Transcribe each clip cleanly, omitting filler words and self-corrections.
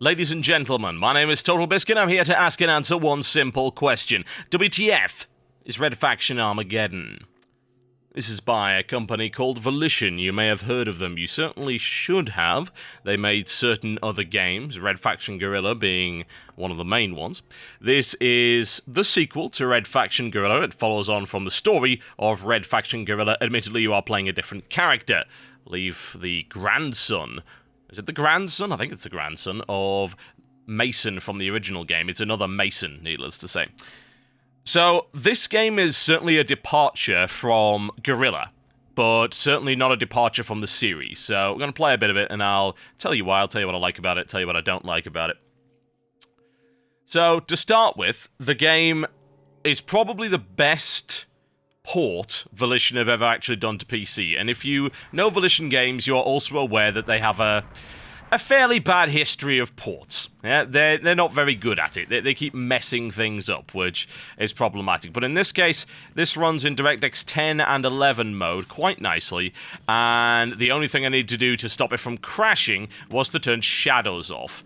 Ladies and gentlemen, my name is TotalBiscuit. I'm here to ask and answer one simple question. WTF is Red Faction Armageddon? This is by a company called Volition. You may have heard of them. You certainly should have. They made certain other games, Red Faction Guerilla being one of the main ones. This is the sequel to Red Faction Guerilla. It follows on from the story of Red Faction Guerilla. Admittedly, you are playing a different character. I believe the grandson. Is it the grandson? I think it's the grandson of Mason from the original game. It's another Mason, needless to say. So, this game is certainly a departure from Guerilla, but certainly not a departure from the series. So, we're going to play a bit of it, and I'll tell you why, I'll tell you what I like about it, tell you what I don't like about it. So, to start with, the game is probably the best port Volition have ever actually done to PC. And if you know Volition games, you're also aware that they have a fairly bad history of ports. Yeah, they're not very good at it. They keep messing things up, which is problematic. But in this case, this runs in DirectX 10 and 11 mode quite nicely, and the only thing I need to do to stop it from crashing was to turn shadows off.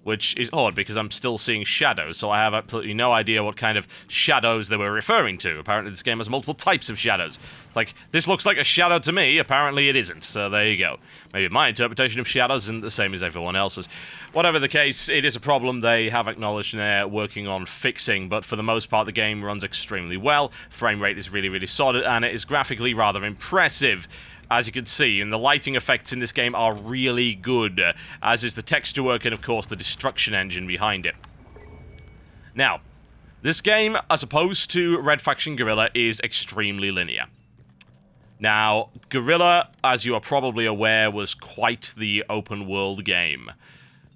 Which is odd, because I'm still seeing shadows, so I have absolutely no idea what kind of shadows they were referring to. Apparently this game has multiple types of shadows. It's like, this looks like a shadow to me, apparently it isn't, so there you go. Maybe my interpretation of shadows isn't the same as everyone else's. Whatever the case, it is a problem they have acknowledged and they're working on fixing, but for the most part the game runs extremely well, frame rate is really, really solid, and it is graphically rather impressive. As you can see, and the lighting effects in this game are really good, as is the texture work and, of course, the destruction engine behind it. Now, this game, as opposed to Red Faction Guerilla, is extremely linear. Now, Guerilla, as you are probably aware, was quite the open-world game.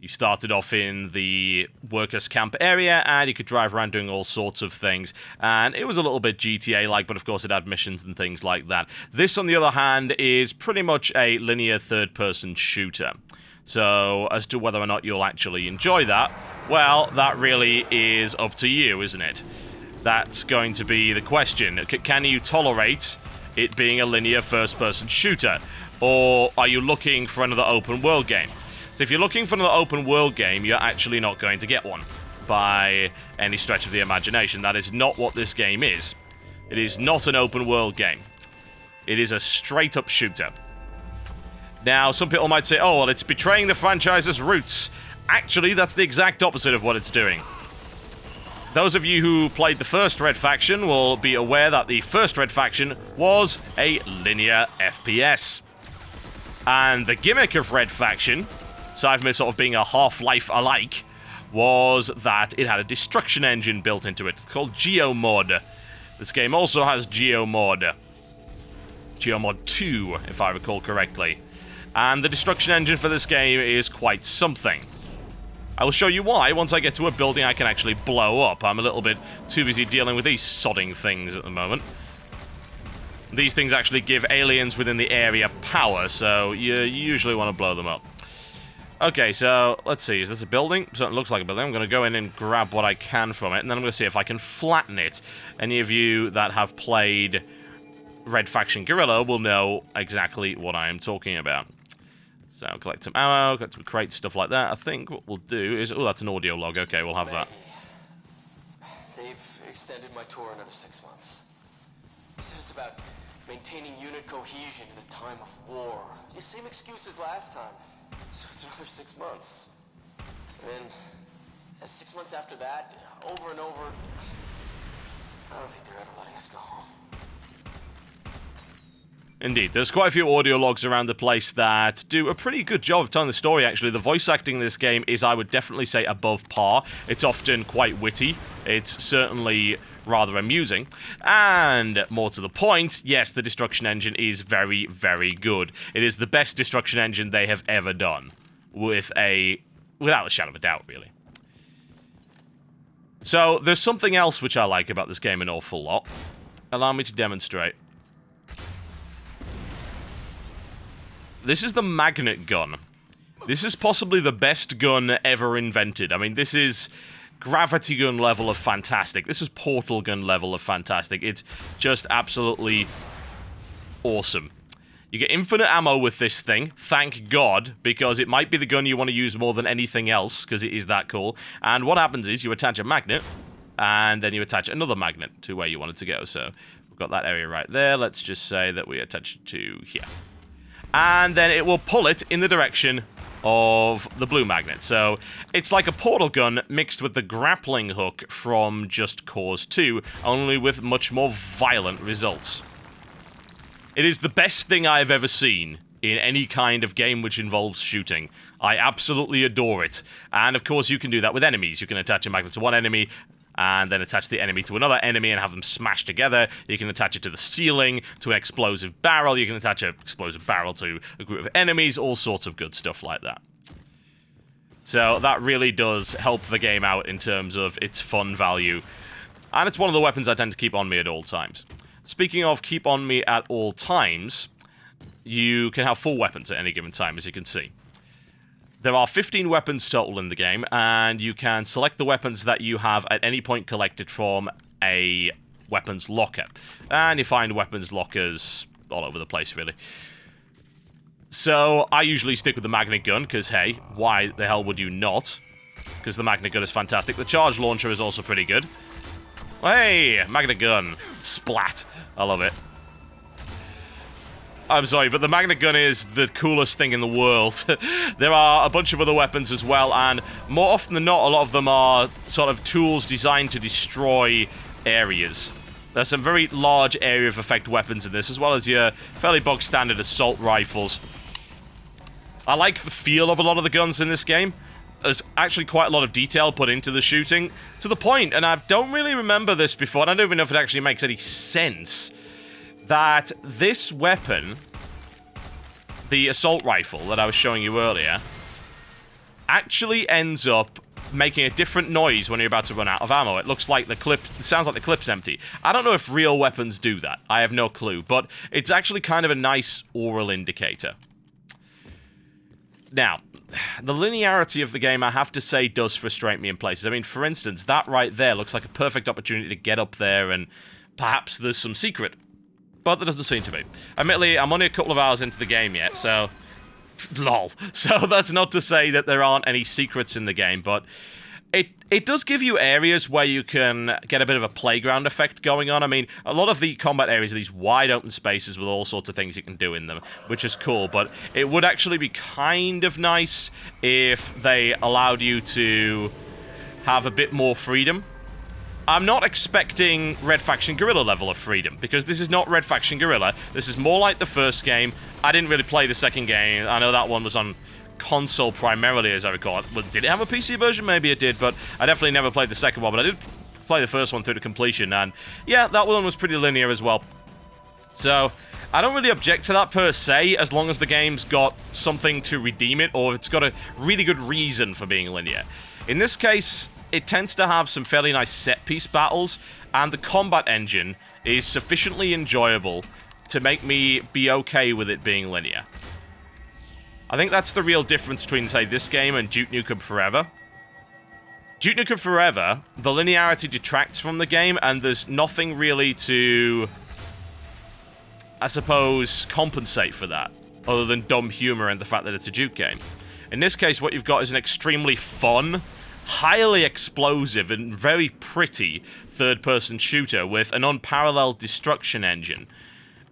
You started off in the workers' camp area, and you could drive around doing all sorts of things. And it was a little bit GTA-like, but of course it had missions and things like that. This, on the other hand, is pretty much a linear third-person shooter. So, as to whether or not you'll actually enjoy that, well, that really is up to you, isn't it? That's going to be the question. Can you tolerate it being a linear first-person shooter? Or are you looking for another open-world game? So if you're looking for another open-world game, you're actually not going to get one by any stretch of the imagination. That is not what this game is. It is not an open-world game. It is a straight-up shooter. Now, some people might say, oh, well, it's betraying the franchise's roots. Actually, that's the exact opposite of what it's doing. Those of you who played the first Red Faction will be aware that the first Red Faction was a linear FPS. And the gimmick of Red Faction, aside from it sort of being a Half-Life alike, was that it had a destruction engine built into it. It's called Geomod. This game also has Geomod. Geomod 2, if I recall correctly. And the destruction engine for this game is quite something. I will show you why once I get to a building I can actually blow up. I'm a little bit too busy dealing with these sodding things at the moment. These things actually give aliens within the area power, so you usually want to blow them up. Okay, so, let's see, is this a building? So it looks like a building. I'm going to go in and grab what I can from it, and then I'm going to see if I can flatten it. Any of you that have played Red Faction Guerilla will know exactly what I am talking about. So, collect some ammo, collect some crates, stuff like that. I think what we'll do is... Oh, that's an audio log. Okay, we'll have that. They've extended my tour another 6 months. They said it's about maintaining unit cohesion in a time of war. The same excuse as last time. So it's another 6 months. And then, 6 months after that, over and over, I don't think they're ever letting us go home. Indeed, there's quite a few audio logs around the place that do a pretty good job of telling the story, actually. The voice acting in this game is, I would definitely say, above par. It's often quite witty. It's certainly rather amusing. And, more to the point, yes, the destruction engine is very, very good. It is the best destruction engine they have ever done. Without a shadow of a doubt, really. So, there's something else which I like about this game an awful lot. Allow me to demonstrate. This is the magnet gun. This is possibly the best gun ever invented. I mean, this is gravity gun level of fantastic. This is portal gun level of fantastic. It's just absolutely awesome. You get infinite ammo with this thing, thank God, because it might be the gun you want to use more than anything else, because it is that cool. And what happens is you attach a magnet, and then you attach another magnet to where you want it to go. So we've got that area right there. Let's just say that we attach it to here. And then it will pull it in the direction of the blue magnet. So it's like a portal gun mixed with the grappling hook from Just Cause 2, only with much more violent results. It is the best thing I've ever seen in any kind of game which involves shooting. I absolutely adore it. And of course you can do that with enemies. You can attach a magnet to one enemy, and then attach the enemy to another enemy and have them smash together. You can attach it to the ceiling, to an explosive barrel. You can attach an explosive barrel to a group of enemies, all sorts of good stuff like that. So that really does help the game out in terms of its fun value. And it's one of the weapons I tend to keep on me at all times. Speaking of keep on me at all times, you can have 4 weapons at any given time, as you can see. There are 15 weapons total in the game, and you can select the weapons that you have at any point collected from a weapons locker. And you find weapons lockers all over the place, really. So, I usually stick with the magnet gun, because, hey, why the hell would you not? Because the magnet gun is fantastic. The charge launcher is also pretty good. Hey, magnet gun. Splat. I love it. I'm sorry, but the magnet gun is the coolest thing in the world. There are a bunch of other weapons as well, and more often than not, a lot of them are sort of tools designed to destroy areas. There's some very large area of effect weapons in this, as well as your fairly bog standard assault rifles. I like the feel of a lot of the guns in this game. There's actually quite a lot of detail put into the shooting, to the point, and I don't really remember this before, and I don't even know if it actually makes any sense, that this weapon, the assault rifle that I was showing you earlier, actually ends up making a different noise when you're about to run out of ammo. It looks like the clip, it sounds like the clip's empty. I don't know if real weapons do that. I have no clue, but it's actually kind of a nice oral indicator. Now, the linearity of the game, I have to say, does frustrate me in places. I mean, for instance, that right there looks like a perfect opportunity to get up there and perhaps there's some secret. But there doesn't seem to be. Admittedly, I'm only a couple of hours into the game yet, so... lol. So that's not to say that there aren't any secrets in the game, but it does give you areas where you can get a bit of a playground effect going on. I mean, a lot of the combat areas are these wide open spaces with all sorts of things you can do in them, which is cool, but it would actually be kind of nice if they allowed you to have a bit more freedom. I'm not expecting Red Faction Guerilla level of freedom, because this is not Red Faction Guerilla. This is more like the first game. I didn't really play the second game. I know that one was on console primarily, as I recall. Well, did it have a PC version? Maybe it did, but I definitely never played the second one, but I did play the first one through to completion, and yeah, that one was pretty linear as well. So, I don't really object to that per se, as long as the game's got something to redeem it, or it's got a really good reason for being linear. In this case, it tends to have some fairly nice set-piece battles, and the combat engine is sufficiently enjoyable to make me be okay with it being linear. I think that's the real difference between, say, this game and Duke Nukem Forever. Duke Nukem Forever, the linearity detracts from the game, and there's nothing really to, I suppose, compensate for that, other than dumb humor and the fact that it's a Duke game. In this case, what you've got is an extremely fun, highly explosive, and very pretty third-person shooter with an unparalleled destruction engine.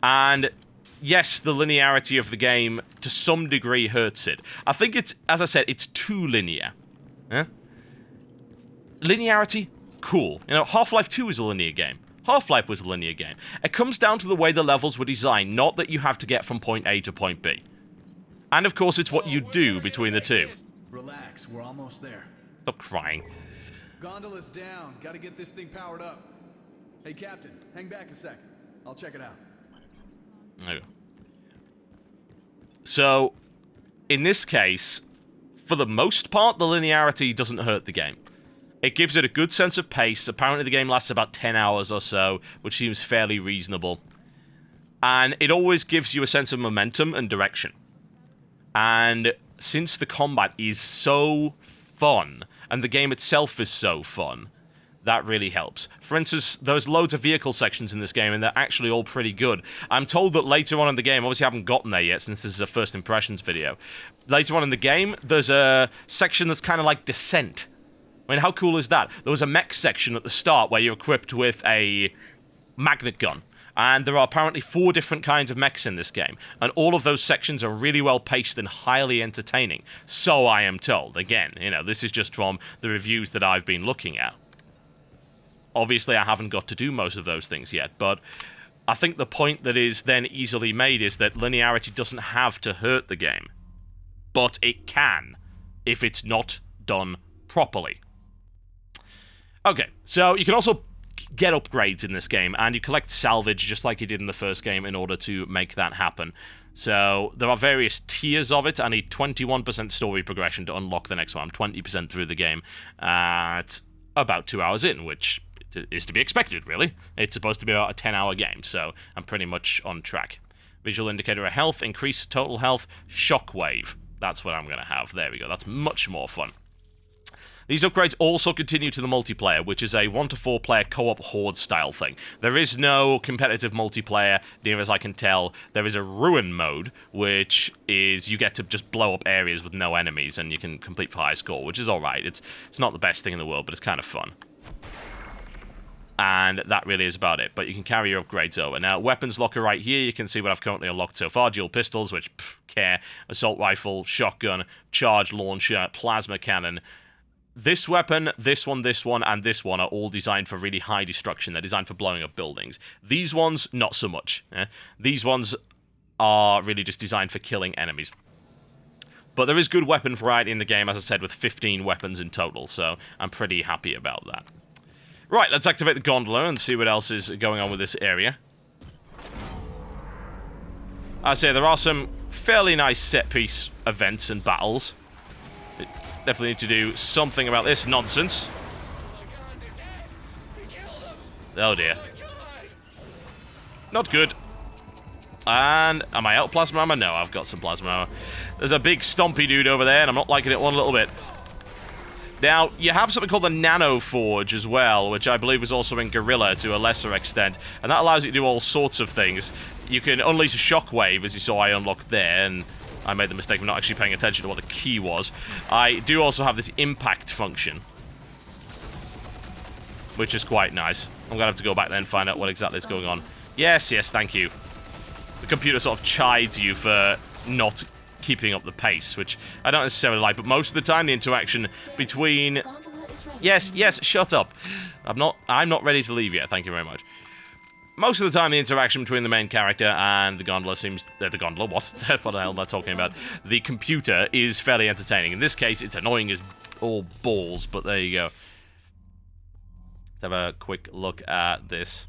And yes, the linearity of the game, to some degree, hurts it. I think it's, as I said, it's too linear. Huh? Linearity? Cool. You know, Half-Life 2 is a linear game. Half-Life was a linear game. It comes down to the way the levels were designed, not that you have to get from point A to point B. And of course, it's what you do between the two. Relax, we're almost there. Stop crying. Gondola's down. Gotta get this thing powered up. Hey, Captain, hang back a sec. I'll check it out. Okay. So, in this case, for the most part, the linearity doesn't hurt the game. It gives it a good sense of pace. Apparently the game lasts about 10 hours or so, which seems fairly reasonable. And it always gives you a sense of momentum and direction. And since the combat is so fun, and the game itself is so fun, That really helps. For instance, there's loads of vehicle sections in this game, and they're actually all pretty good. I'm told that later on in the game, obviously I haven't gotten there yet since this is a first impressions video, later on in the game, there's a section that's kind of like Descent. I mean, how cool is that? There was a mech section at the start where you're equipped with a magnet gun. And there are apparently 4 different kinds of mechs in this game. And all of those sections are really well paced and highly entertaining. So I am told. Again, you know, this is just from the reviews that I've been looking at. Obviously, I haven't got to do most of those things yet, but I think the point that is then easily made is that linearity doesn't have to hurt the game. But it can, if it's not done properly. Okay, so you can also get upgrades in this game, and you collect salvage just like you did in the first game in order to make that happen. So there are various tiers of it. I need 21% story progression to unlock the next one. I'm 20% through the game at about 2 hours in, which is to be expected, really. It's supposed to be about a 10-hour game, so I'm pretty much on track. Visual indicator of health, increase total health, shockwave. That's what I'm going to have. There we go. That's much more fun. These upgrades also continue to the multiplayer, which is a 1 to 4 player co-op horde style thing. There is no competitive multiplayer, near as I can tell. There is a ruin mode, which is you get to just blow up areas with no enemies, and you can complete for high score, which is alright. It's not the best thing in the world, but it's kind of fun. And that really is about it, but you can carry your upgrades over. Now, weapons locker right here, you can see what I've currently unlocked so far. Dual pistols, which, care. Assault rifle, shotgun, charge launcher, plasma cannon. This weapon, this one, and this one are all designed for really high destruction. They're designed for blowing up buildings. These ones, not so much. These ones are really just designed for killing enemies. But there is good weapon variety in the game, as I said, with 15 weapons in total, so I'm pretty happy about that. Right, let's activate the gondola and see what else is going on with this area. I say there are some fairly nice set-piece events and battles. Definitely need to do something about this nonsense. Oh dear. Not good. And am I out of plasma armor? No, I've got some plasma armor. There's a big stompy dude over there, and I'm not liking it one little bit. Now, you have something called the Nano Forge as well, which I believe is also in Guerilla to a lesser extent, and that allows you to do all sorts of things. You can unleash a shockwave, as you saw I unlocked there, and I made the mistake of not actually paying attention to what the key was. I do also have this impact function, which is quite nice. I'm gonna have to go back there and find out what exactly is going on. Yes, thank you. The computer sort of chides you for not keeping up the pace, which I don't necessarily like, but most of the time the interaction between... Yes, shut up. I'm not ready to leave yet, thank you very much. Most of the time the interaction between the main character and the gondola seems... the gondola? What? What the hell am I talking about? The computer is fairly entertaining. In this case, it's annoying as all balls, but there you go. Let's have a quick look at this.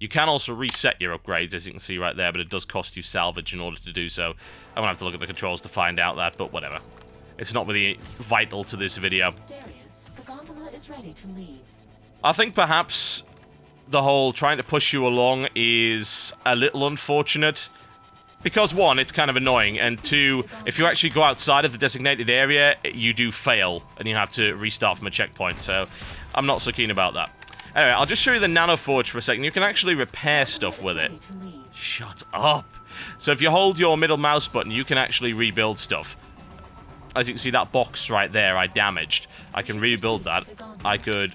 You can also reset your upgrades, as you can see right there, but it does cost you salvage in order to do so. I'm gonna have to look at the controls to find out that, but whatever. It's not really vital to this video. Darius, the gondola is ready to leave. I think perhaps the whole trying to push you along is a little unfortunate. Because, one, it's kind of annoying, and two, if you actually go outside of the designated area, you do fail, and you have to restart from a checkpoint, so I'm not so keen about that. Anyway, I'll just show you the Nano Forge for a second. You can actually repair stuff with it. Shut up. So if you hold your middle mouse button, you can actually rebuild stuff. As you can see, that box right there I damaged. I can rebuild that. I could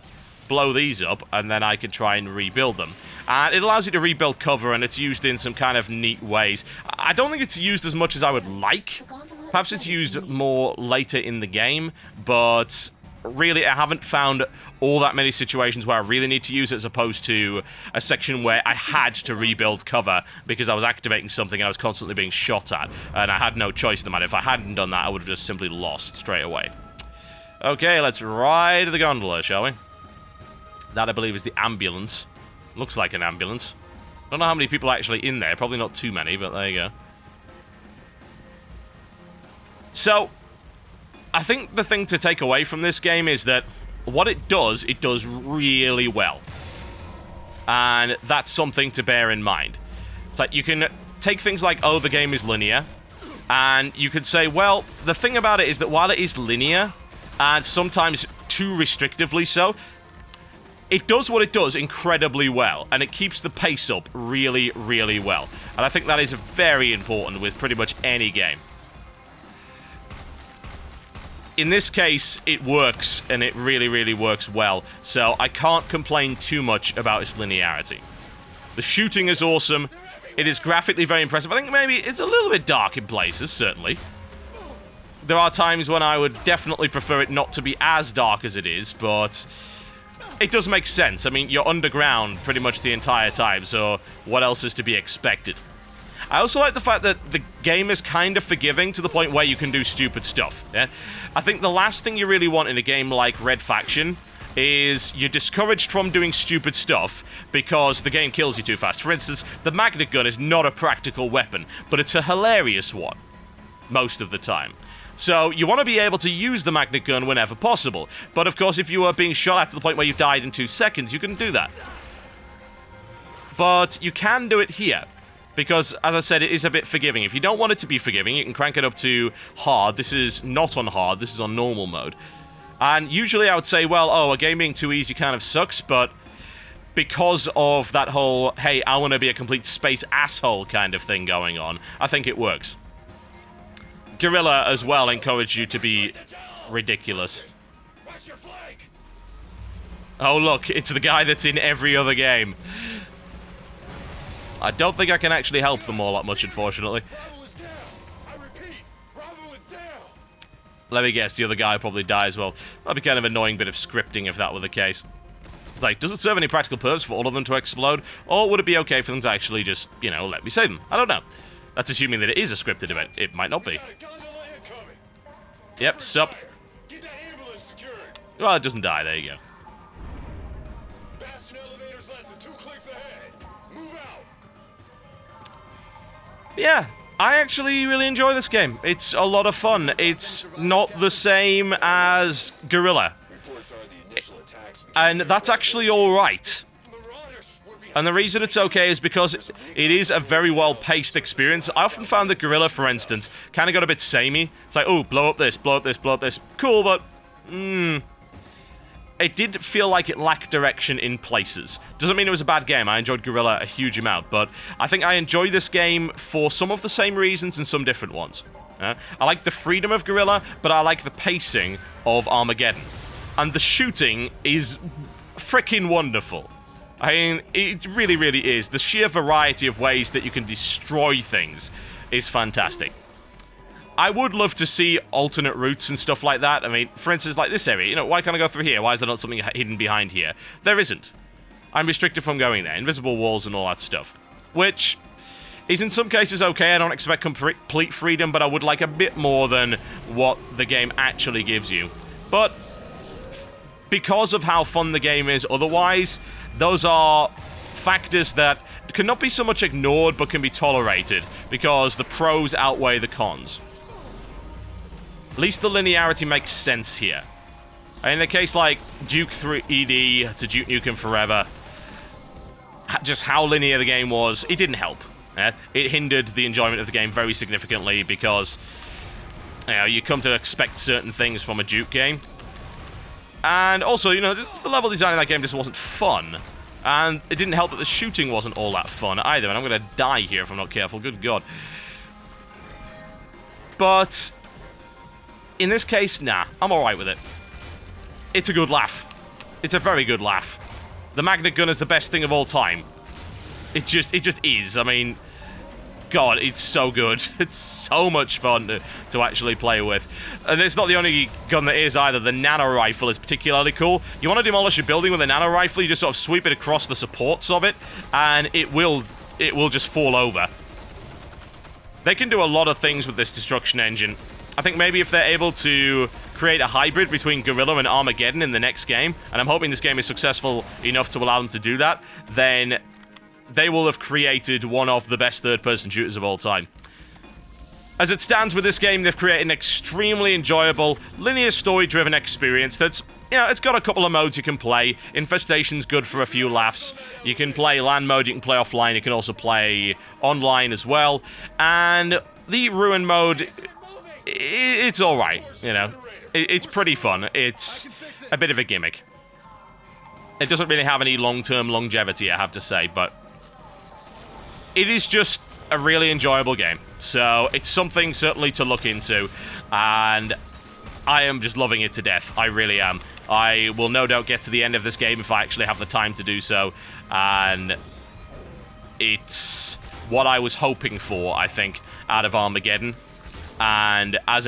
blow these up, and then I could try and rebuild them. And it allows you to rebuild cover, and it's used in some kind of neat ways. I don't think it's used as much as I would like. Perhaps it's used more later in the game, but really I haven't found all that many situations where I really need to use it, as opposed to a section where I had to rebuild cover because I was activating something and I was constantly being shot at, and I had no choice in the matter. If I hadn't done that, I would have just simply lost straight away. Okay, let's ride the gondola, shall we? That, I believe, is the ambulance. Looks like an ambulance. Don't know how many people are actually in there. Probably not too many, but there you go. So, I think the thing to take away from this game is that what it does really well. And that's something to bear in mind. It's like you can take things like, oh, the game is linear, and you could say, well, the thing about it is that while it is linear, and sometimes too restrictively so, it does what it does incredibly well, and it keeps the pace up really, really well. And I think that is very important with pretty much any game. In this case, it works, and it really, really works well, so I can't complain too much about its linearity. The shooting is awesome. It is graphically very impressive. I think maybe it's a little bit dark in places, certainly. There are times when I would definitely prefer it not to be as dark as it is, but it does make sense. I mean, you're underground pretty much the entire time, so what else is to be expected? I also like the fact that the game is kind of forgiving to the point where you can do stupid stuff. Yeah? I think the last thing you really want in a game like Red Faction is you're discouraged from doing stupid stuff because the game kills you too fast. For instance, the magnet gun is not a practical weapon, but it's a hilarious one most of the time. So you want to be able to use the magnet gun whenever possible. But of course, if you are being shot at to the point where you died in 2 seconds, you can do that. But you can do it here. Because, as I said, it is a bit forgiving. If you don't want it to be forgiving, you can crank it up to hard. This is not on hard. This is on normal mode. And usually I would say, well, oh, a game being too easy kind of sucks, but because of that whole, hey, I want to be a complete space asshole kind of thing going on, I think it works. Guerilla, as well, encouraged you to be ridiculous. Oh, look, it's the guy that's in every other game. I don't think I can actually help them all that much, unfortunately. Let me guess, the other guy probably die as well. That'd be kind of an annoying bit of scripting if that were the case. It's like, does it serve any practical purpose for all of them to explode? Or would it be okay for them to actually just, you know, let me save them? I don't know. That's assuming that it is a scripted event. It might not be. Yep, sup. Well, it doesn't die. There you go. Yeah, I actually really enjoy this game. It's a lot of fun. It's not the same as Guerilla. And that's actually alright. And the reason it's okay is because it is a very well-paced experience. I often found that Guerilla, for instance, kind of got a bit samey. It's like, oh, blow up this, blow up this, blow up this. Cool, but... It did feel like it lacked direction in places. Doesn't mean it was a bad game. I enjoyed Guerilla a huge amount, but I think I enjoy this game for some of the same reasons and some different ones. I like the freedom of Guerilla, but I like the pacing of Armageddon. And the shooting is freaking wonderful. I mean, it really, really is. The sheer variety of ways that you can destroy things is fantastic. I would love to see alternate routes and stuff like that. I mean, for instance, like this area. You know, why can't I go through here? Why is there not something hidden behind here? There isn't. I'm restricted from going there. Invisible walls and all that stuff. Which is in some cases okay. I don't expect complete freedom, but I would like a bit more than what the game actually gives you. But because of how fun the game is otherwise, those are factors that cannot be so much ignored but can be tolerated because the pros outweigh the cons. At least the linearity makes sense here. In a case like Duke 3D to Duke Nukem Forever, just how linear the game was, it didn't help. It hindered the enjoyment of the game very significantly because, you know, you come to expect certain things from a Duke game. And also, you know, the level design in that game just wasn't fun. And it didn't help that the shooting wasn't all that fun either, and I'm going to die here if I'm not careful, good God. But in this case, nah, I'm alright with it. It's a good laugh. It's a very good laugh. The magnet gun is the best thing of all time. It just is. I mean, God, it's so good. It's so much fun to actually play with. And it's not the only gun that is either. The Nano rifle is particularly cool. You want to demolish a building with a Nano rifle, you just sort of sweep it across the supports of it, and it will just fall over. They can do a lot of things with this destruction engine. I think maybe if they're able to create a hybrid between Guerilla and Armageddon in the next game, and I'm hoping this game is successful enough to allow them to do that, then they will have created one of the best third-person shooters of all time. As it stands with this game, they've created an extremely enjoyable, linear story-driven experience that's, you know, it's got a couple of modes you can play. Infestation's good for a few laughs. You can play LAN mode, you can play offline, you can also play online as well. And the Ruin mode, it's alright, you know. It's pretty fun. It's a bit of a gimmick. It doesn't really have any long-term longevity, I have to say, but it is just a really enjoyable game. So it's something certainly to look into, and I am just loving it to death. I really am. I will no doubt get to the end of this game if I actually have the time to do so, and it's what I was hoping for, I think, out of Armageddon. And as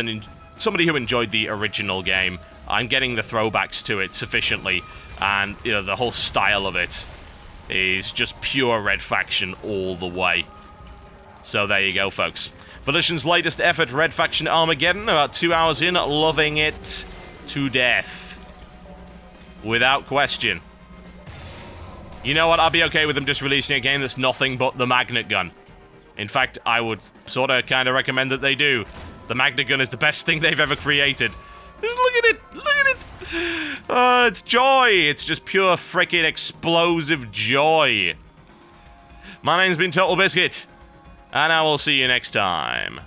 somebody who enjoyed the original game, I'm getting the throwbacks to it sufficiently, and you know, the whole style of it is just pure Red Faction all the way. So there you go, folks. Volition's latest effort, Red Faction Armageddon, about 2 hours in, loving it to death. Without question. You know what, I'll be okay with them just releasing a game that's nothing but the magnet gun. In fact, I would sort of kind of recommend that they do. The magnet gun is the best thing they've ever created. Just look at it! Look at it! It's joy! It's just pure frickin' explosive joy. My name's been TotalBiscuit, and I will see you next time.